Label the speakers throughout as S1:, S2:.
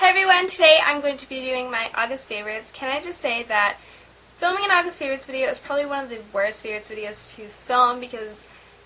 S1: Hi everyone, today I'm going to be doing my August favorites. Can I just say that filming an August favorites video is probably one of the worst favorites videos to film because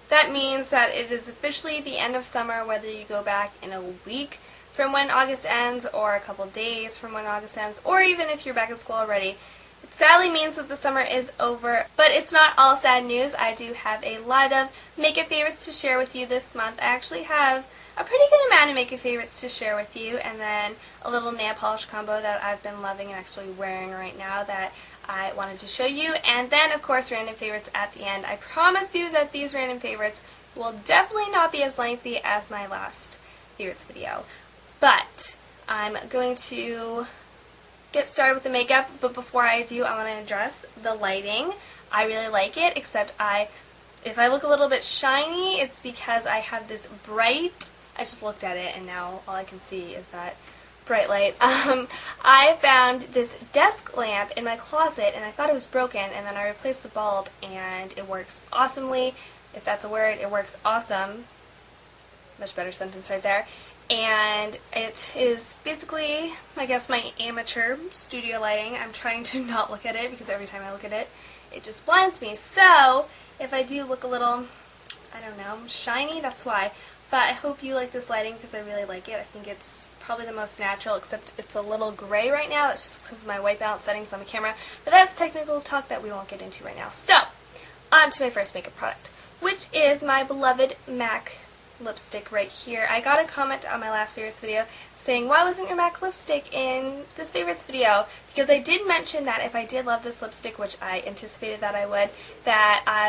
S1: that means that it is officially the end of summer, whether you go back in a week from when August ends or a couple days from when August ends, or even if you're back in school already. It sadly means that the summer is over, but it's not all sad news. I do have a lot of makeup favorites to share with you this month. I actually have a pretty good amount of makeup favorites to share with you, and then a little nail polish combo that I've been loving and actually wearing right now that I wanted to show you, and then of course random favorites at the end. I promise you that these random favorites will definitely not be as lengthy as my last favorites video, but I'm going to get started with the makeup. But before I do, I want to address the lighting. I really like it, except if I look a little bit shiny, it's because I have this bright, I just looked at it and now all I can see is that bright light. I found this desk lamp in my closet and I thought it was broken, and then I replaced the bulb and it works awesomely. If that's a word, it works awesome. Much better sentence right there. And it is basically, I guess, my amateur studio lighting. I'm trying to not look at it because every time I look at it, it just blinds me. So if I do look a little, I don't know, shiny, that's why. But I hope you like this lighting because I really like it. I think it's probably the most natural, except it's a little gray right now. That's just because of my white balance settings on the camera. But that's technical talk that we won't get into right now. So, on to my first makeup product, which is my beloved MAC lipstick right here. I got a comment on my last favorites video saying, why wasn't your MAC lipstick in this favorites video? Because I did mention that if I did love this lipstick, which I anticipated that I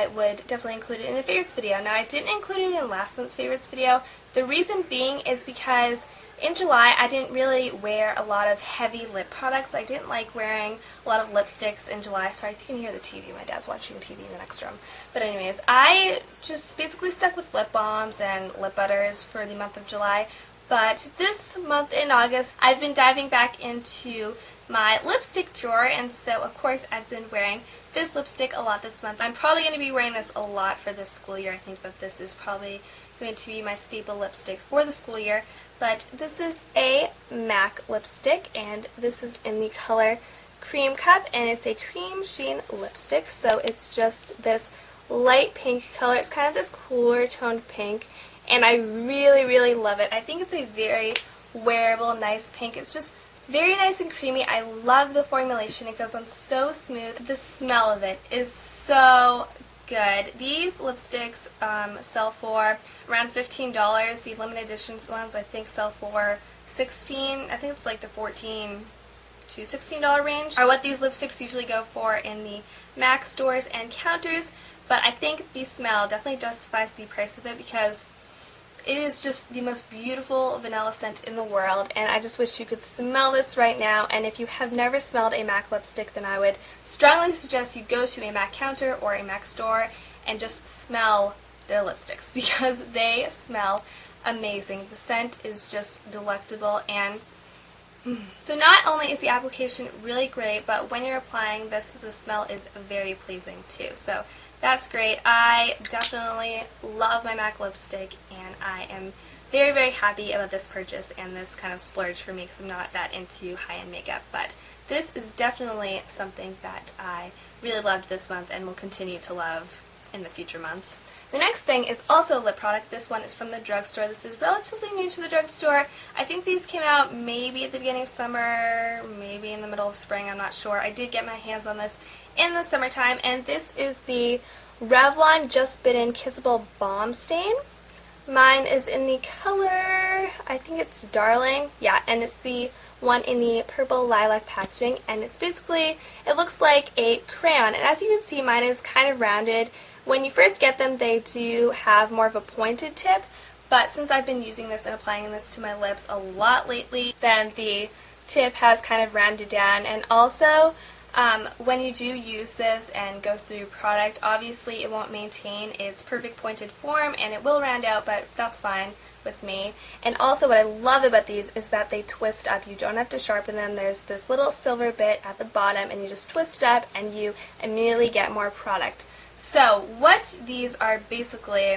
S1: would definitely include it in a favorites video. Now I didn't include it in last month's favorites video. The reason being is because in July I didn't really wear a lot of heavy lip products. I didn't like wearing a lot of lipsticks in July. Sorry if you can hear the TV. My dad's watching TV in the next room. But anyways, I just basically stuck with lip balms and lip butters for the month of July. But this month in August, I've been diving back into my lipstick drawer, and so of course I've been wearing this lipstick a lot this month. I'm probably going to be wearing this a lot for this school year. I think that this is probably going to be my staple lipstick for the school year. But this is a MAC lipstick, and this is in the color Creme Cup, and it's a cream sheen lipstick, so it's just this light pink color. It's kind of this cooler toned pink, and I really, really love it. I think it's a very wearable, nice pink. It's just very nice and creamy. I love the formulation. It goes on so smooth. The smell of it is so good. These lipsticks sell for around $15. The limited editions ones I think sell for $16. I think it's like the $14 to $16 range are what these lipsticks usually go for in the MAC stores and counters. But I think the smell definitely justifies the price of it because it is just the most beautiful vanilla scent in the world, and I just wish you could smell this right now. And if you have never smelled a MAC lipstick, then I would strongly suggest you go to a MAC counter or a MAC store and just smell their lipsticks because they smell amazing. The scent is just delectable, and so not only is the application really great, but when you're applying this, the smell is very pleasing too. So that's great. I definitely love my MAC lipstick, and I am very, very happy about this purchase and this kind of splurge for me because I'm not that into high-end makeup. But this is definitely something that I really loved this month and will continue to love in the future months. The next thing is also a lip product. This one is from the drugstore. This is relatively new to the drugstore. I think these came out maybe at the beginning of summer, maybe in the middle of spring, I'm not sure. I did get my hands on this in the summertime, and this is the Revlon Just Bitten Kissable Balm Stain. Mine is in the color, I think it's Darling, yeah, and it's the one in the purple lilac packaging, and it's basically, it looks like a crayon, and as you can see, mine is kind of rounded. When you first get them, they do have more of a pointed tip, but since I've been using this and applying this to my lips a lot lately, then the tip has kind of rounded down. And also, when you do use this and go through product, obviously it won't maintain its perfect pointed form and it will round out, but that's fine with me. And also what I love about these is that they twist up. You don't have to sharpen them. There's this little silver bit at the bottom and you just twist it up and you immediately get more product. So what these are basically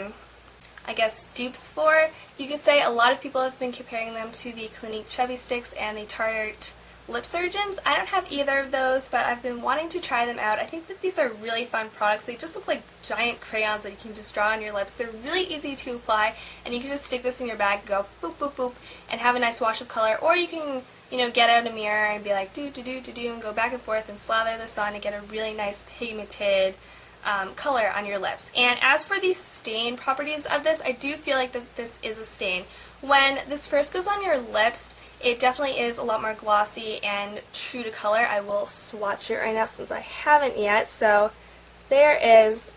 S1: I guess, dupes for. You could say a lot of people have been comparing them to the Clinique Chubby Sticks and the Tarte Lip Surgeons. I don't have either of those, but I've been wanting to try them out. I think that these are really fun products. They just look like giant crayons that you can just draw on your lips. They're really easy to apply, and you can just stick this in your bag, go boop, boop, boop, and have a nice wash of color. Or you can, you know, get out a mirror and be like, do, do, do, do, do, and go back and forth and slather this on and get a really nice pigmented color on your lips. And as for the stain properties of this, I do feel like that this is a stain. When this first goes on your lips, it definitely is a lot more glossy and true to color. I will swatch it right now since I haven't yet. So there is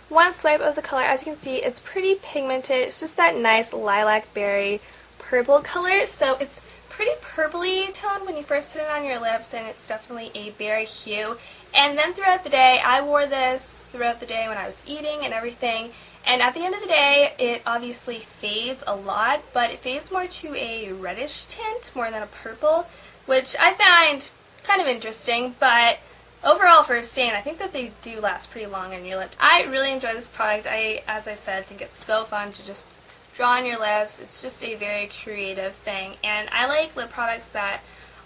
S1: one swipe of the color. As you can see, it's pretty pigmented. It's just that nice lilac berry purple color. So it's pretty purpley toned when you first put it on your lips, and it's definitely a berry hue. And then throughout the day, I wore this throughout the day when I was eating and everything. And at the end of the day, it obviously fades a lot, but it fades more to a reddish tint more than a purple, which I find kind of interesting. But overall, for a stain, I think that they do last pretty long on your lips. I really enjoy this product. As I said, think it's so fun to just draw on your lips. It's just a very creative thing. And I like lip products that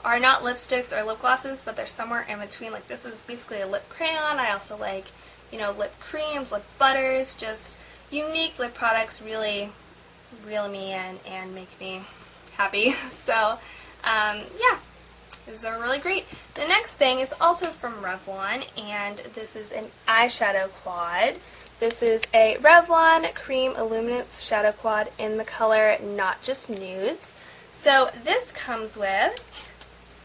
S1: are not lipsticks or lip glosses, but they're somewhere in between. Like, this is basically a lip crayon. I also like, you know, lip creams, lip butters, just unique lip products really reel me in and make me happy. So, yeah, these are really great. The next thing is also from Revlon, and this is an eyeshadow quad. This is a Revlon Cream Illuminance Shadow Quad in the color Not Just Nudes. So this comes with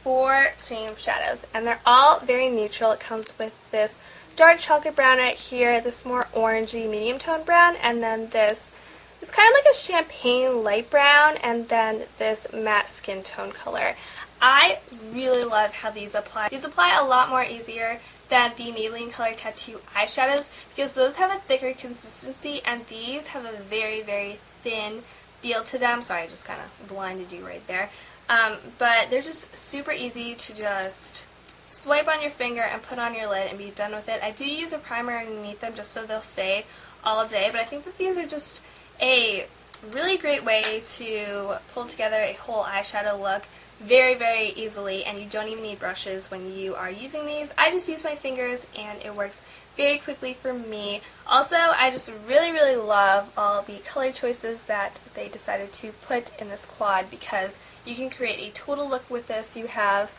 S1: 4 cream shadows, and they're all very neutral. It comes with this dark chocolate brown right here, this more orangey medium tone brown, and then this, it's kind of like a champagne light brown, and then this matte skin tone color. I really love how these apply. These apply a lot more easier than the Maybelline Color Tattoo eyeshadows, because those have a thicker consistency, and these have a very, very thin feel to them. Sorry, I just kind of blinded you right there. But they're just super easy to just swipe on your finger and put on your lid and be done with it. I do use a primer underneath them just so they'll stay all day, but I think that these are just a really great way to pull together a whole eyeshadow look very, very easily, and you don't even need brushes when you are using these. I just use my fingers, and it works very quickly for me. Also, I just really, really love all the color choices that they decided to put in this quad, because you can create a total look with this. You have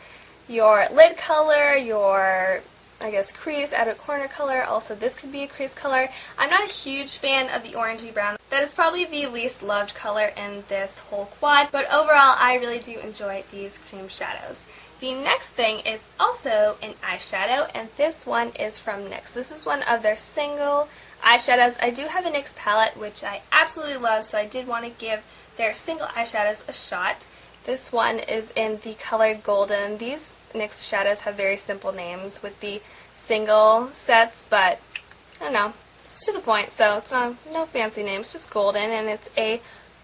S1: your lid color, your, I guess, crease, outer corner color. Also, this could be a crease color. I'm not a huge fan of the orangey brown. That is probably the least loved color in this whole quad, but overall, I really do enjoy these cream shadows. The next thing is also an eyeshadow, and this one is from NYX. This is one of their single eyeshadows. I do have a NYX palette, which I absolutely love, so I did want to give their single eyeshadows a shot. This one is in the color Golden. These NYX shadows have very simple names with the single sets, but I don't know, it's to the point, so it's no fancy names, just Golden, and it's a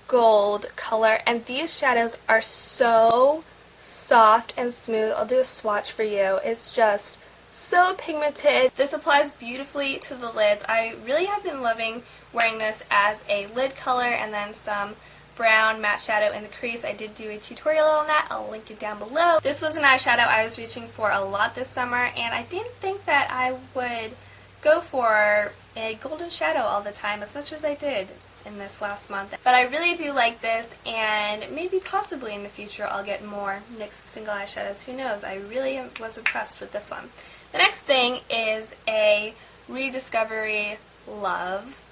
S1: gold color, and these shadows are so soft and smooth. I'll do a swatch for you. It's just so pigmented. This applies beautifully to the lids. I really have been loving wearing this as a lid color and then some brown matte shadow in the crease. I did do a tutorial on that. I'll link it down below. This was an eyeshadow I was reaching for a lot this summer, and I didn't think that I would go for a golden shadow all the time as much as I did in this last month. But I really do like this, and maybe possibly in the future I'll get more NYX single eyeshadows. Who knows? I really was impressed with this one. The next thing is a rediscovery love.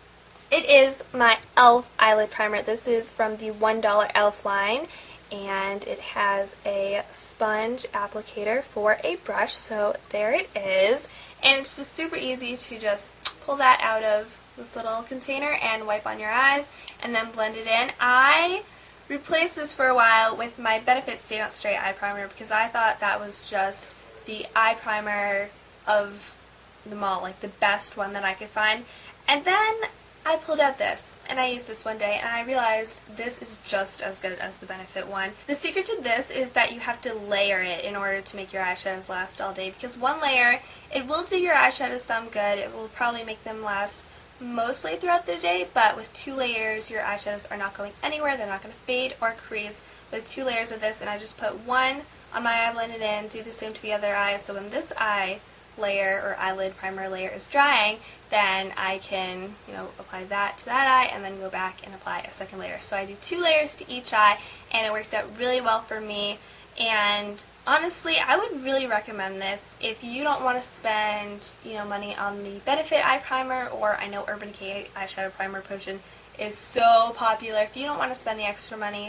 S1: It is my e.l.f. eyelid primer. This is from the $1 e.l.f. line, and it has a sponge applicator for a brush, so there it is. And it's just super easy to just pull that out of this little container and wipe on your eyes and then blend it in. I replaced this for a while with my Benefit Stay Not Stray eye primer because I thought that was just the eye primer of them all, like the best one that I could find. And then I pulled out this, and I used this one day, and I realized this is just as good as the Benefit one. The secret to this is that you have to layer it in order to make your eyeshadows last all day, because one layer, it will do your eyeshadows some good. It will probably make them last mostly throughout the day, but with 2 layers your eyeshadows are not going anywhere. They're not going to fade or crease with 2 layers of this, and I just put one on my eye, blend it in, do the same to the other eye, so when this eye layer or eyelid primer layer is drying, then I can, apply that to that eye and then go back and apply a second layer. So I do 2 layers to each eye, and it works out really well for me. And honestly, I would really recommend this if you don't want to spend, money on the Benefit eye primer, or I know Urban Decay eyeshadow primer potion is so popular. If you don't want to spend the extra money,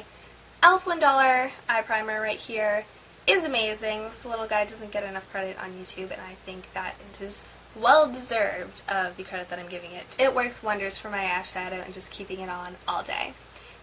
S1: e.l.f. $1 eye primer right here is amazing. This little guy doesn't get enough credit on YouTube, and I think that it is well deserved of the credit that I'm giving it. It works wonders for my eyeshadow and just keeping it on all day.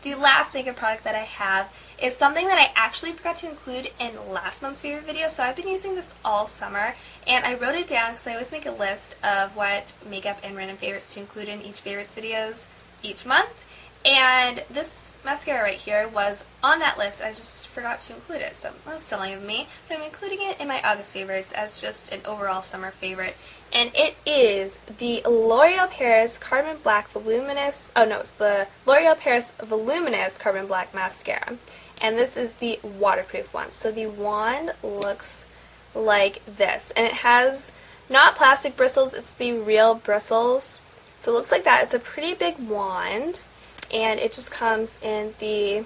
S1: The last makeup product that I have is something that I actually forgot to include in last month's favorite video, so I've been using this all summer, and I wrote it down because I always make a list of what makeup and random favorites to include in each favorites videos each month, and this mascara right here was on that list. I just forgot to include it, so that was silly of me, but I'm including it in my August favorites as just an overall summer favorite. And it is the L'Oreal Paris Carbon Black Voluminous, it's the L'Oreal Paris Voluminous Carbon Black Mascara. And this is the waterproof one. So the wand looks like this. And it has not plastic bristles, it's the real bristles. So it looks like that. It's a pretty big wand. And it just comes in the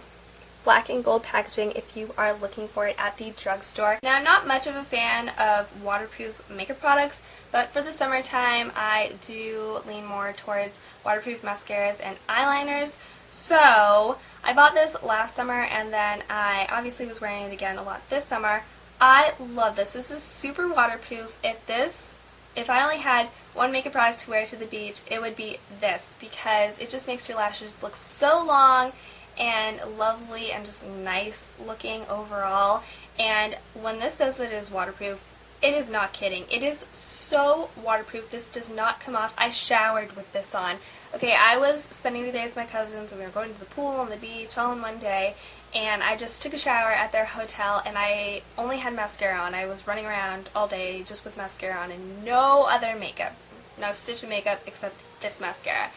S1: black and gold packaging if you are looking for it at the drugstore. Now, I'm not much of a fan of waterproof makeup products, but for the summertime I do lean more towards waterproof mascaras and eyeliners. So I bought this last summer, and then I obviously was wearing it again a lot this summer. I love this. This is super waterproof. If I only had one makeup product to wear to the beach, it would be this, because it just makes your lashes look so long and lovely and just nice looking overall. And when this says that it is waterproof, it is not kidding. It is so waterproof. This does not come off. I showered with this on. Okay, I was spending the day with my cousins, and we were going to the pool and the beach all in one day, and I just took a shower at their hotel, and I only had mascara on. I was running around all day just with mascara on and no other makeup. No stitch of makeup except this mascara.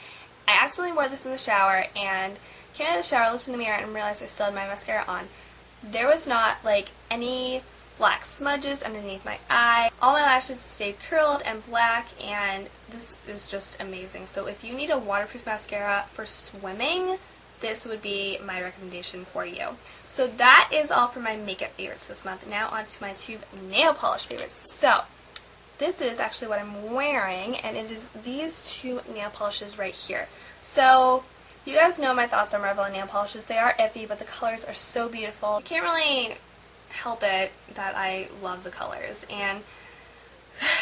S1: I accidentally wore this in the shower, and came out of the shower, looked in the mirror, and realized I still had my mascara on. There was not, any black smudges underneath my eye. All my lashes stayed curled and black, and this is just amazing. So if you need a waterproof mascara for swimming, this would be my recommendation for you. So that is all for my makeup favorites this month. Now on to my 2 nail polish favorites. So this is actually what I'm wearing, and it is these 2 nail polishes right here. So you guys know my thoughts on Revlon nail polishes. They are iffy, but the colors are so beautiful. You can't really help it that I love the colors. And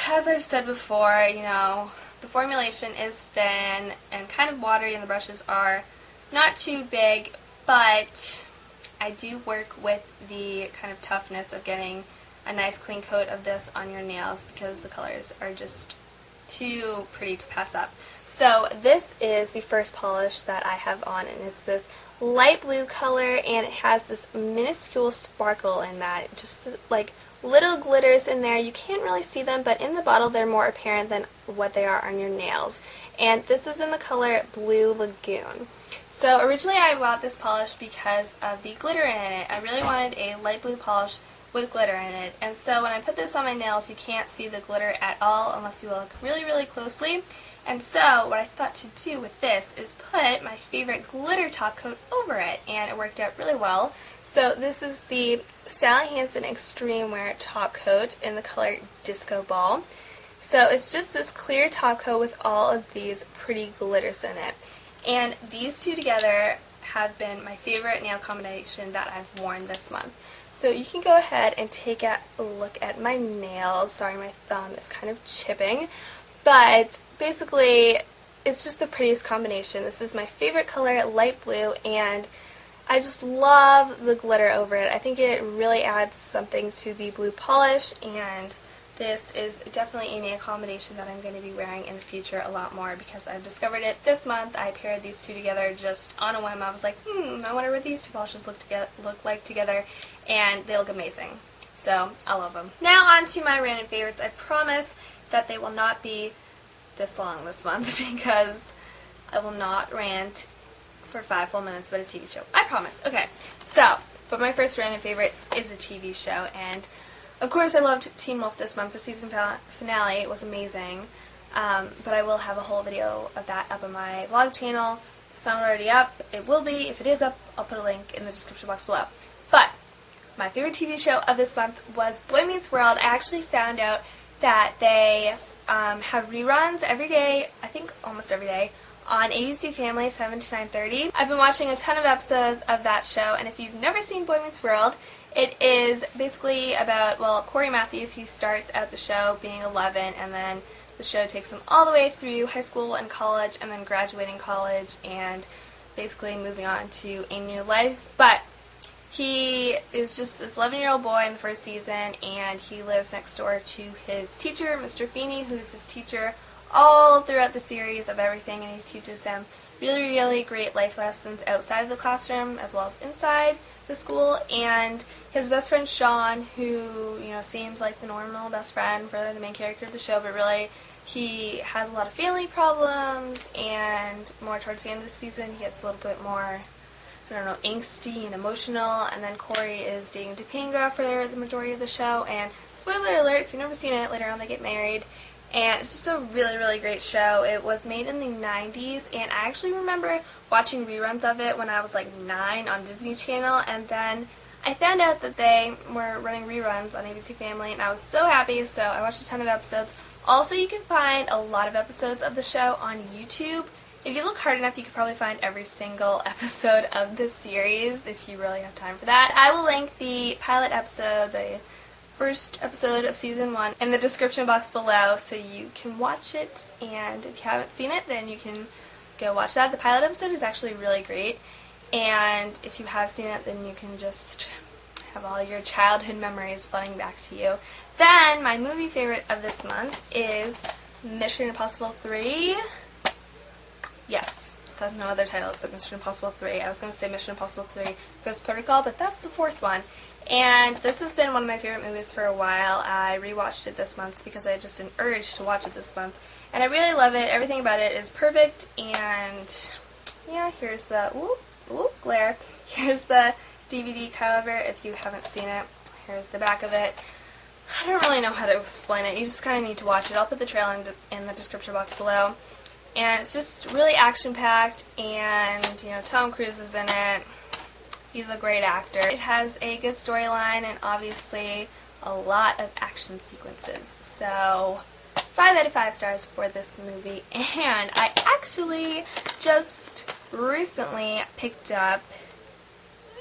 S1: as I've said before, the formulation is thin and kind of watery, and the brushes are not too big, but I do work with the kind of toughness of getting a nice clean coat of this on your nails, because the colors are just too pretty to pass up. So this is the first polish that I have on, and it's this light blue color, and it has this minuscule sparkle in that, just little glitters in there. You can't really see them, but in the bottle they're more apparent than what they are on your nails. And this is in the color Blue Lagoon. So originally I bought this polish because of the glitter in it. I really wanted a light blue polish with glitter in it, and so when I put this on my nails, you can't see the glitter at all unless you look really, really closely. And so what I thought to do with this is put my favorite glitter top coat over it, and it worked out really well. So this is the Sally Hansen Xtreme Wear Top Coat in the color Disco Ball. So it's just this clear top coat with all of these pretty glitters in it. And these 2 together have been my favorite nail combination that I've worn this month. So you can go ahead and take a look at my nails. Sorry, my thumb is kind of chipping. But basically, it's just the prettiest combination. This is my favorite color, light blue, and I just love the glitter over it. I think it really adds something to the blue polish, and this is definitely a nail combination that I'm going to be wearing in the future a lot more, because I've discovered it this month. I paired these 2 together just on a whim. I was like, I wonder what these 2 polishes look like together, and they look amazing. So I love them. Now on to my random favorites. I promise that they will not be this long this month because I will not rant for 5 full minutes about a TV show. I promise. Okay, so, but my first random favorite is a TV show, and of course I loved Teen Wolf this month. The season finale was amazing, but I will have a whole video of that up on my vlog channel. It's not already up. It will be. If it is up, I'll put a link in the description box below. But my favorite TV show of this month was Boy Meets World. I actually found out that they have reruns every day, I think almost every day, on ABC Family 7 to 9:30. I've been watching a ton of episodes of that show, and if you've never seen Boy Meets World, it is basically about, well, Corey Matthews, he starts out the show being 11, and then the show takes him all the way through high school and college, and then graduating college, and basically moving on to a new life. But he is just this 11-year-old boy in the first season, and he lives next door to his teacher, Mr. Feeney, who's his teacher all throughout the series of everything, and he teaches him really, really great life lessons outside of the classroom as well as inside the school. And his best friend Sean, who, you know, seems like the normal best friend for the main character of the show, but really he has a lot of family problems, and more towards the end of the season he gets a little bit more, I don't know, angsty and emotional. And then Corey is dating Topanga for the majority of the show, and spoiler alert, if you've never seen it, later on they get married. And it's just a really, really great show. It was made in the 90s, and I actually remember watching reruns of it when I was like 9 on Disney Channel, and then I found out that they were running reruns on ABC Family, and I was so happy, so I watched a ton of episodes. Also, you can find a lot of episodes of the show on YouTube. If you look hard enough, you could probably find every single episode of the series if you really have time for that. I will link the pilot episode, the first episode of season 1, in the description box below so you can watch it, and if you haven't seen it, then you can go watch that. The pilot episode is actually really great, and if you have seen it, then you can just have all your childhood memories flooding back to you. Then, my movie favorite of this month is Mission Impossible 3. Yes, this has no other title except Mission Impossible 3. I was going to say Mission Impossible 3 Ghost Protocol, but that's the 4th one. And this has been one of my favorite movies for a while. I rewatched it this month because I had just an urge to watch it this month. And I really love it. Everything about it is perfect. And yeah, here's the, glare. Here's the DVD cover if you haven't seen it. Here's the back of it. I don't really know how to explain it. You just kind of need to watch it. I'll put the trailer in the description box below. And it's just really action-packed, and, you know, Tom Cruise is in it. He's a great actor. It has a good storyline and obviously a lot of action sequences. So, 5 out of 5 stars for this movie. And I actually just recently picked up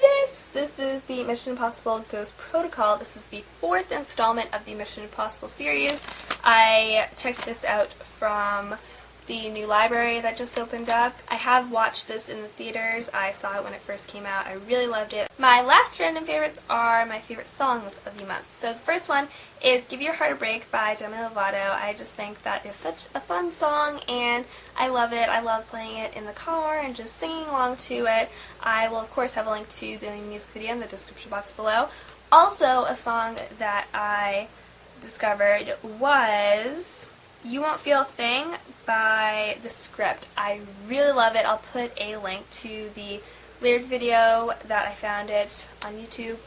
S1: this. This is the Mission Impossible Ghost Protocol. This is the 4th installment of the Mission Impossible series. I checked this out from the new library that just opened up. I have watched this in the theaters. I saw it when it first came out. I really loved it. My last random favorites are my favorite songs of the month. So the first one is Give Your Heart a Break by Demi Lovato. I just think that is such a fun song, and I love it. I love playing it in the car and just singing along to it. I will of course have a link to the music video in the description box below. Also, a song that I discovered was You Won't Feel a Thing by The Script. I really love it. I'll put a link to the lyric video that I found it on YouTube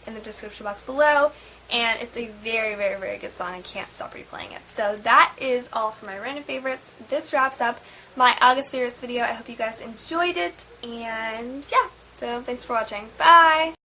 S1: in the description box below, and it's a very, very, very good song. I can't stop replaying it. So that is all for my random favorites. This wraps up my August favorites video. I hope you guys enjoyed it, and yeah, so thanks for watching. Bye!